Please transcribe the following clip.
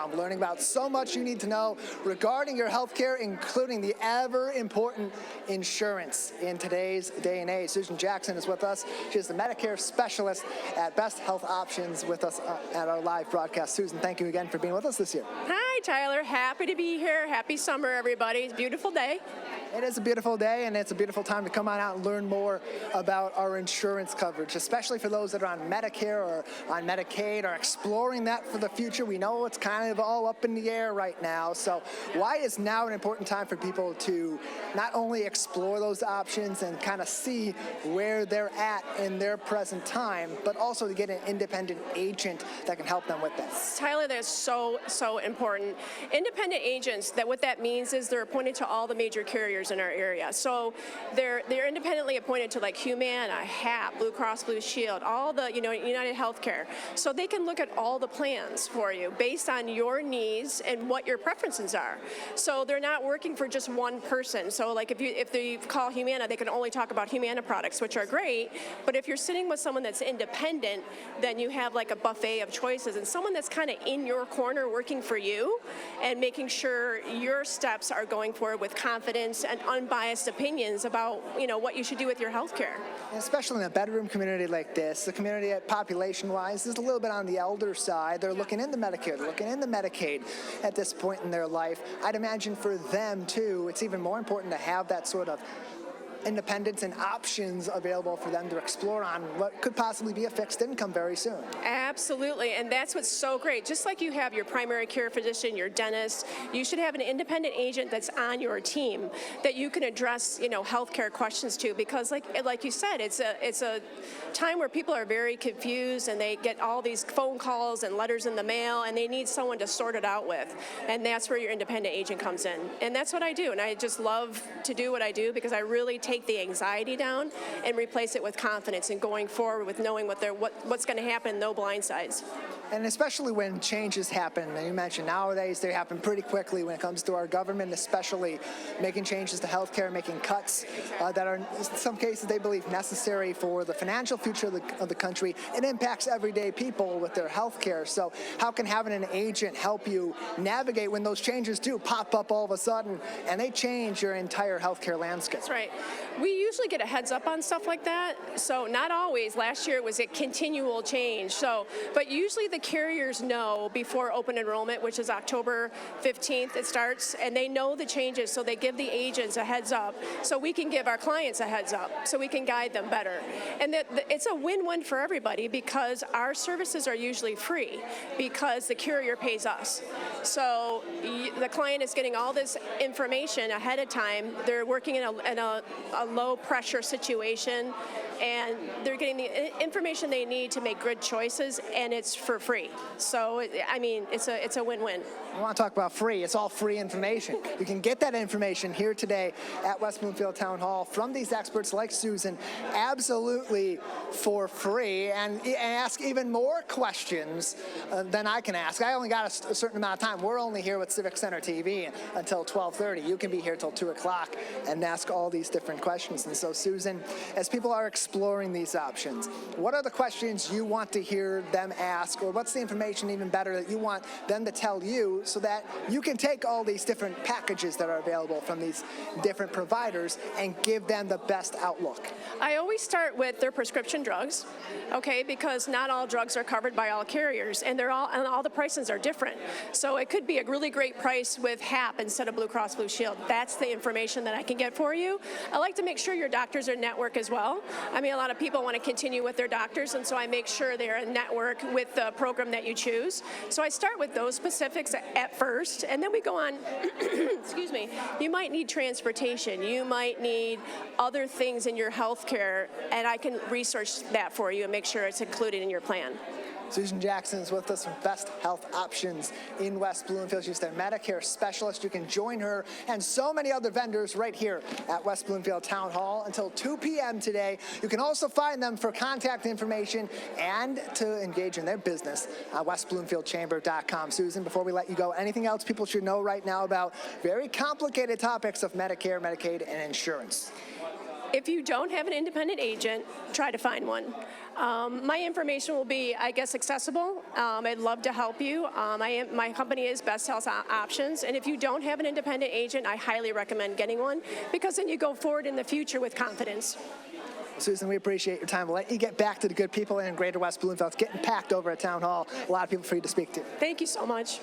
around, learning about so much you need to know regarding your health care, including the ever-important insurance in today's day and age. Susan Jackson is with us. She's the Medicare Specialist at Best Health Options with us at our live broadcast. Susan, thank you again for being with us this year. Hi, Tyler. Happy to be here. Happy summer, everybody. It's a beautiful day. It is a beautiful day, and it's a beautiful time to come on out and learn more about our insurance coverage, especially for those that are on Medicare or on Medicaid or exploring that for the future. We know it's kind of all up in the air right now. So why is now an important time for people to not only explore those options and kind of see where they're at in their present time, but also to get an independent agent that can help them with that? Tyler, that's so important. Independent agents, what that means is they're appointed to all the major carriers in our area. So they're independently appointed to like Humana, HAP, Blue Cross Blue Shield, all the, United Healthcare. So they can look at all the plans for you based on your needs and what your preferences are. So they're not working for just one person. So like if they call Humana, they can only talk about Humana products, which are great. But if you're sitting with someone that's independent, then you have like a buffet of choices and someone that's kind of in your corner working for you and making sure your steps are going forward with confidence and unbiased opinions about, what you should do with your health care. Especially in a bedroom community like this, the community population-wise is a little bit on the elder side. They're looking into Medicare, they're looking into Medicaid at this point in their life. I'd imagine for them, too, it's even more important to have that sort of independence and options available for them to explore on what could possibly be a fixed income very soon. Absolutely, and that's what's so great. Just like you have your primary care physician, your dentist, you should have an independent agent that's on your team that you can address, healthcare questions to, because like you said, it's a time where people are very confused and they get all these phone calls and letters in the mail and they need someone to sort it out with, and that's where your independent agent comes in. And that's what I do, and I just love to do what I do because I really take the anxiety down and replace it with confidence and going forward with knowing what's going to happen, no blindsides. And especially when changes happen, and you mentioned nowadays they happen pretty quickly when it comes to our government, especially making changes to healthcare, making cuts that are in some cases they believe necessary for the financial future of the country. It impacts everyday people with their healthcare. So how can having an agent help you navigate when those changes do pop up all of a sudden and they change your entire healthcare landscape? That's right. We usually get a heads up on stuff like that. So not always. Last year it was a continual change. But usually the carriers know before open enrollment, which is October 15th, it starts, and they know the changes, so they give the agents a heads up so we can give our clients a heads up so we can guide them better. And it's a win-win for everybody because our services are usually free because the carrier pays us. So the client is getting all this information ahead of time. They're working in a low-pressure situation, and they're getting the information they need to make good choices, and it's for free. So, it's a win-win. I want to talk about free. It's all free information. You can get that information here today at West Bloomfield Town Hall from these experts like Susan, absolutely for free, and ask even more questions than I can ask. I only got a certain amount of time. We're only here with Civic Center TV until 12:30. You can be here till 2 o'clock and ask all these different questions. And so, Susan, as people are exploring these options, what are the questions you want to hear them ask, or what's the information even better that you want them to tell you so that you can take all these different packages that are available from these different providers and give them the best outlook? I always start with their prescription drugs, okay, because not all drugs are covered by all carriers, and all the prices are different. So it could be a really great price with HAP instead of Blue Cross Blue Shield. That's the information that I can get for you. I like to make sure your doctors are network as well. A lot of people want to continue with their doctors, and so I make sure they're in network with the program that you choose. So I start with those specifics at first, and then we go on, excuse me, you might need transportation, you might need other things in your health care, and I can research that for you and make sure it's included in your plan. Susan Jackson is with us from Best Health Options in West Bloomfield. She's their Medicare Specialist. You can join her and so many other vendors right here at West Bloomfield Town Hall until 2 p.m. today. You can also find them for contact information and to engage in their business at westbloomfieldchamber.com. Susan, before we let you go, anything else people should know right now about very complicated topics of Medicare, Medicaid, and insurance? If you don't have an independent agent, try to find one. My information will be, I guess, accessible. I'd love to help you. My company is Best Health Options, and if you don't have an independent agent, I highly recommend getting one because then you go forward in the future with confidence. Susan, we appreciate your time. We'll let you get back to the good people in Greater West Bloomfield. It's getting packed over at Town Hall. A lot of people for you to speak to. Thank you so much.